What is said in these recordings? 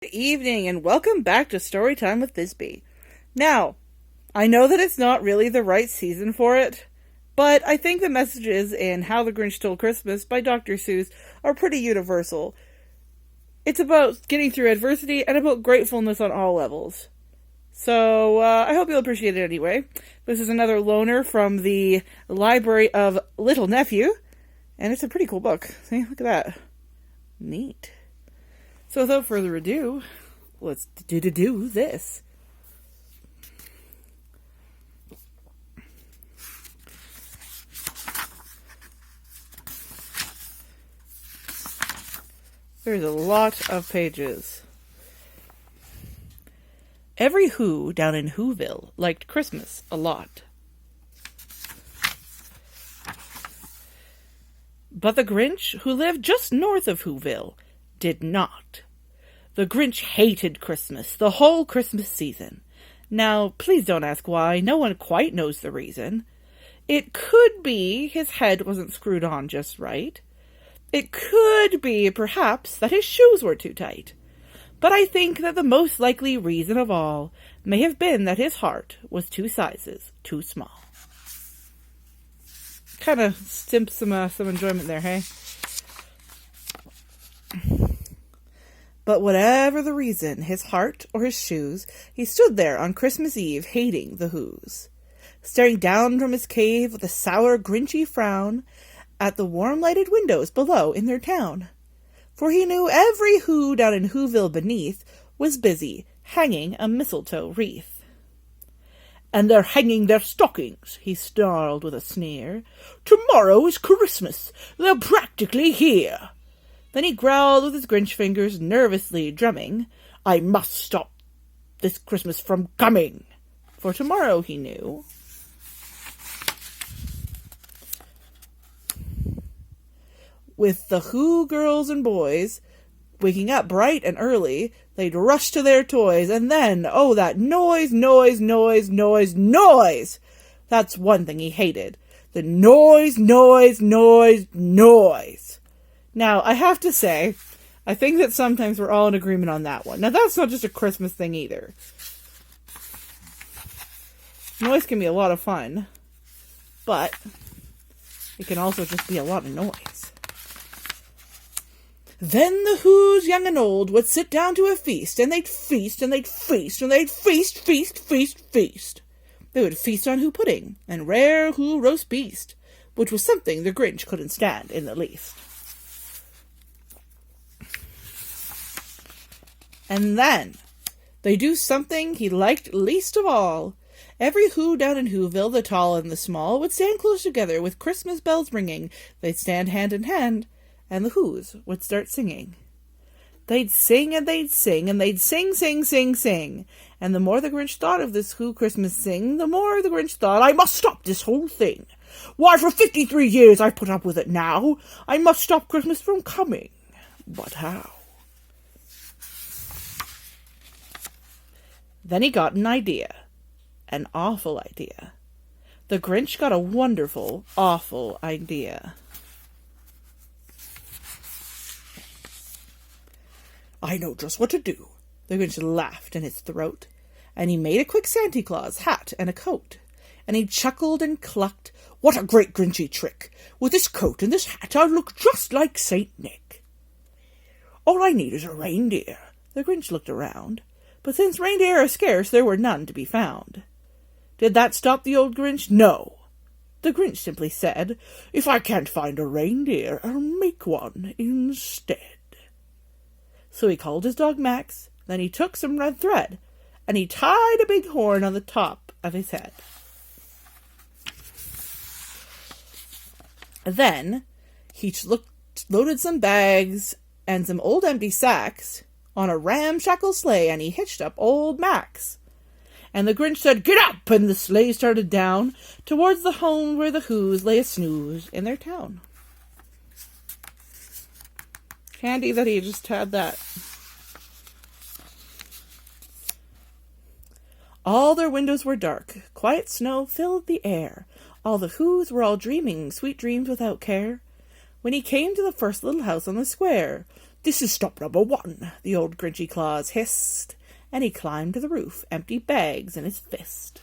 Good evening and welcome back to Storytime with Thisbe. Now, I know that it's not really the right season for it, but I think the messages in How the Grinch Stole Christmas by Dr. Seuss are pretty universal. It's about getting through adversity and about gratefulness on all levels. So, I hope you'll appreciate it anyway. This is another loaner from the Library of Little Nephew, and it's a pretty cool book. See, look at that. Neat. So without further ado, let's do this. There's a lot of pages. Every Who down in Whoville liked Christmas a lot. But the Grinch, who lived just north of Whoville, did not. The Grinch hated Christmas, the whole Christmas season. Now, please don't ask why, no one quite knows the reason. It could be his head wasn't screwed on just right. It could be, perhaps, that his shoes were too tight. But I think that the most likely reason of all may have been that his heart was 2 sizes too small. Kind of stimps some enjoyment there, hey? But whatever the reason, his heart or his shoes, he stood there on Christmas Eve hating the Whos, staring down from his cave with a sour, grinchy frown at the warm-lighted windows below in their town. For he knew every Who down in Whoville beneath was busy hanging a mistletoe wreath. "And they're hanging their stockings," he snarled with a sneer. "Tomorrow is Christmas. They're practically here." Then he growled with his Grinch fingers nervously drumming, "I must stop this Christmas from coming." For tomorrow, he knew. With the Who girls and boys waking up bright and early, they'd rush to their toys, and then, oh, that noise! That's one thing he hated. The noise. Now, I have to say, I think that sometimes we're all in agreement on that one. Now, that's not just a Christmas thing either. Noise can be a lot of fun, but it can also just be a lot of noise. Then the Who's young and old would sit down to a feast, and they'd feast, and they'd feast, and they'd feast. They would feast on Who pudding, and rare Who roast beast, which was something the Grinch couldn't stand in the least. And then they do something he liked least of all. Every Who down in Whoville, the tall and the small, would stand close together with Christmas bells ringing. They'd stand hand in hand, and the Whos would start singing. They'd sing and they'd sing, and they'd sing. And the more the Grinch thought of this Who Christmas sing, the more the Grinch thought, "I must stop this whole thing. Why, for 53 years I've put up with it now. I must stop Christmas from coming. But how?" Then he got an idea. An awful idea. The Grinch got a wonderful, awful idea. "I know just what to do." The Grinch laughed in his throat, and he made a quick Santa Claus hat and a coat. And he chuckled and clucked, "What a great Grinchy trick! With this coat and this hat I'll look just like Saint Nick. All I need is a reindeer." The Grinch looked around, but since reindeer are scarce, there were none to be found. Did that stop the old Grinch? No. The Grinch simply said, "If I can't find a reindeer, I'll make one instead." So he called his dog Max, then he took some red thread, and he tied a big horn on the top of his head. Then he loaded some bags and some old empty sacks on a ramshackle sleigh, and he hitched up old Max. And the Grinch said, "Get up!" and the sleigh started down towards the home where the Whos lay a snooze in their town. Handy that he just had that. All their windows were dark. Quiet snow filled the air. All the Whos were all dreaming sweet dreams without care. When he came to the first little house on the square, "This is stop number 1, the old Grinchy Claus hissed, and he climbed to the roof, empty bags in his fist.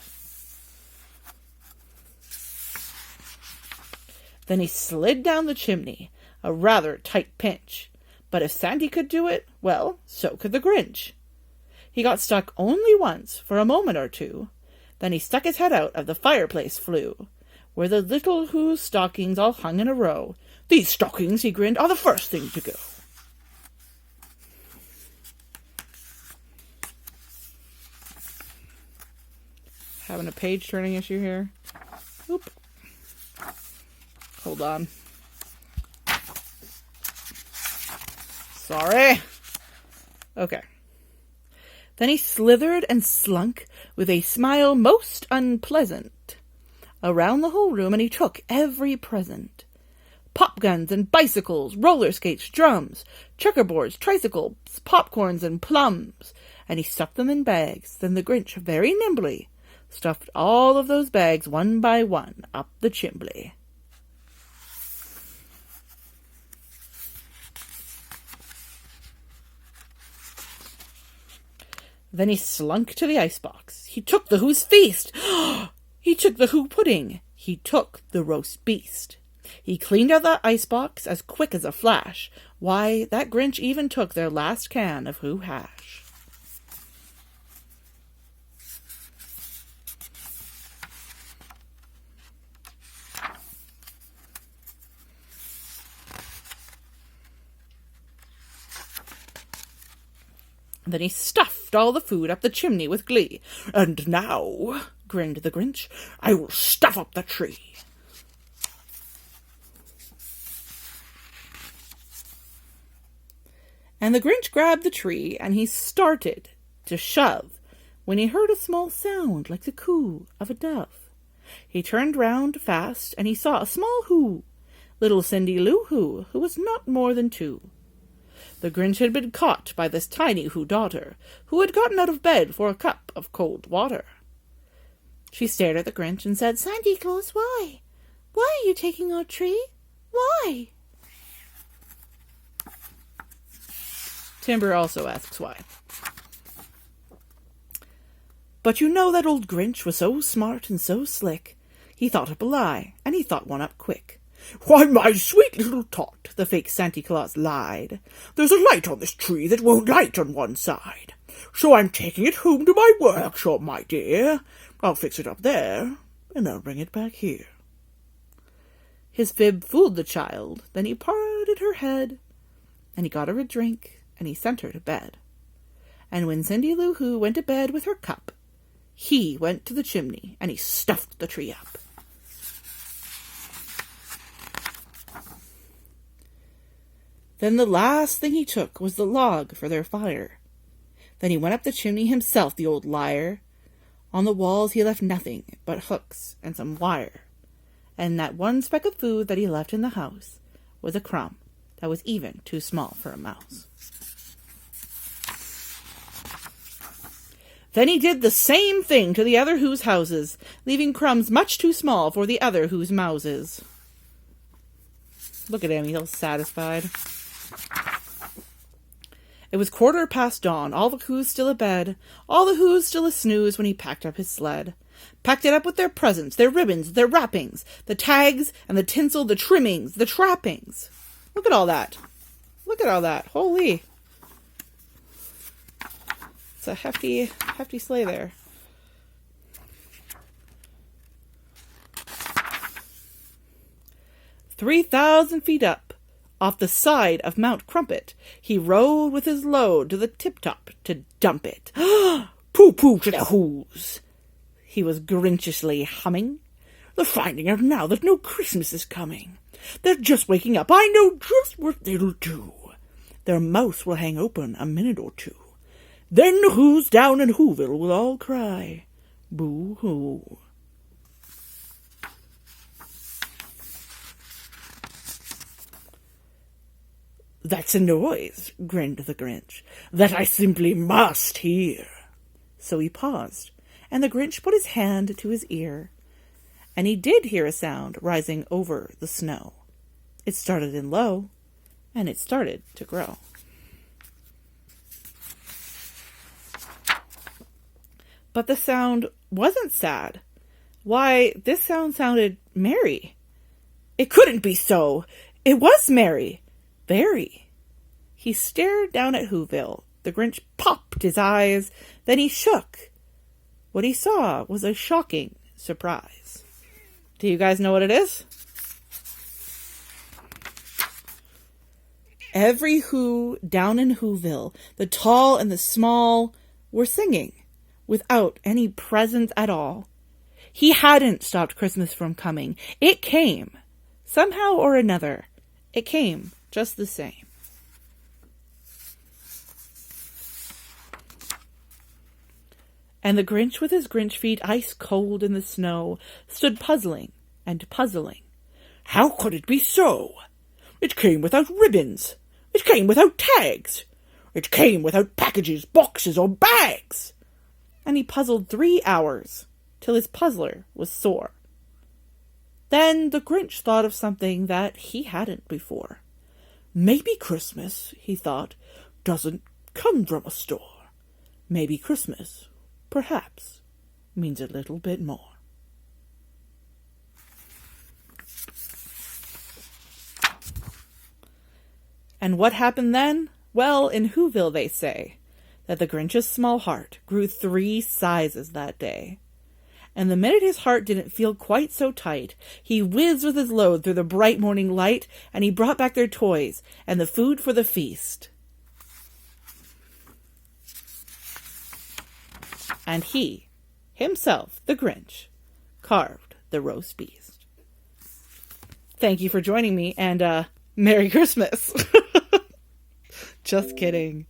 Then he slid down the chimney, a rather tight pinch. But if Sandy could do it, well, so could the Grinch. He got stuck only once, for a moment or two. Then he stuck his head out of the fireplace flue, where the little Who's stockings all hung in a row. "These stockings," he grinned, "are the first thing to go." Having a page-turning issue here. Oop. Hold on. Sorry. Okay. Then he slithered and slunk with a smile most unpleasant around the whole room, and he took every present. Pop guns and bicycles, roller skates, drums, checkerboards, tricycles, popcorns, and plums, and he stuffed them in bags. Then the Grinch very nimbly stuffed all of those bags one by one up the chimbley. Then he slunk to the icebox. He took the Who's feast. He took the Who pudding. He took the roast beast. He cleaned out the icebox as quick as a flash. Why, that Grinch even took their last can of Who hash. Then he stuffed all the food up the chimney with glee. "And now," grinned the Grinch, "I will stuff up the tree." And the Grinch grabbed the tree, and he started to shove, when he heard a small sound like the coo of a dove. He turned round fast, and he saw a small Who, little Cindy Lou Who was not more than 2. The Grinch had been caught by this tiny Who daughter, who had gotten out of bed for a cup of cold water. She stared at the Grinch and said, "Sandy Claus, why? Why are you taking our tree? Why?" Timber also asks why. But you know that old Grinch was so smart and so slick, he thought up a lie, and he thought one up quick. "Why, my sweet little tot," the fake Santa Claus lied, "there's a light on this tree that won't light on one side. So I'm taking it home to my workshop, my dear. I'll fix it up there, and I'll bring it back here." His fib fooled the child. Then he parted her head, and he got her a drink, and he sent her to bed. And when Cindy Lou Who went to bed with her cup, he went to the chimney, and he stuffed the tree up. Then the last thing he took was the log for their fire. Then he went up the chimney himself, the old liar. On the walls he left nothing but hooks and some wire. And that one speck of food that he left in the house was a crumb that was even too small for a mouse. Then he did the same thing to the other Who's houses, leaving crumbs much too small for the other Who's mouses. Look at him, he's all satisfied. It was 1/4 dawn, all the Who's still abed, all the Who's still a snooze when he packed up his sled. Packed it up with their presents, their ribbons, their wrappings, the tags and the tinsel, the trimmings, the trappings. Look at all that. Look at all that. Holy. It's a hefty sleigh there. "3,000 feet up, off the side of Mount Crumpet, he rode with his load to the tip-top to dump it. Pooh-pooh to the Who's," he was grinchishly humming. "They're finding out now that no Christmas is coming. They're just waking up. I know just what they'll do. Their mouths will hang open a minute or two. Then the Who's down in Whoville will all cry, boo-hoo." "That's a noise," grinned the Grinch, "that I simply must hear." So he paused, and the Grinch put his hand to his ear, and he did hear a sound rising over the snow. It started in low, and it started to grow. But the sound wasn't sad. Why, this sound sounded merry. It couldn't be so. It was merry. Very. He stared down at Whoville. The Grinch popped his eyes. Then he shook. What he saw was a shocking surprise. Do you guys know what it is? Every Who down in Whoville, the tall and the small, were singing without any presents at all. He hadn't stopped Christmas from coming. It came. Somehow or another, it came just the same. And the Grinch, with his Grinch feet ice cold in the snow, stood puzzling and puzzling. How could it be so? It came without ribbons. It came without tags. It came without packages, boxes, or bags. And he puzzled 3 hours, till his puzzler was sore. Then the Grinch thought of something that he hadn't before. Maybe Christmas, he thought, doesn't come from a store. Maybe Christmas, perhaps, means a little bit more. And what happened then? Well, in Whoville they say that the Grinch's small heart grew 3 sizes that day. And the minute his heart didn't feel quite so tight, he whizzed with his load through the bright morning light, and he brought back their toys and the food for the feast. And he, himself, the Grinch, carved the roast beast. Thank you for joining me, and Merry Christmas. Just kidding.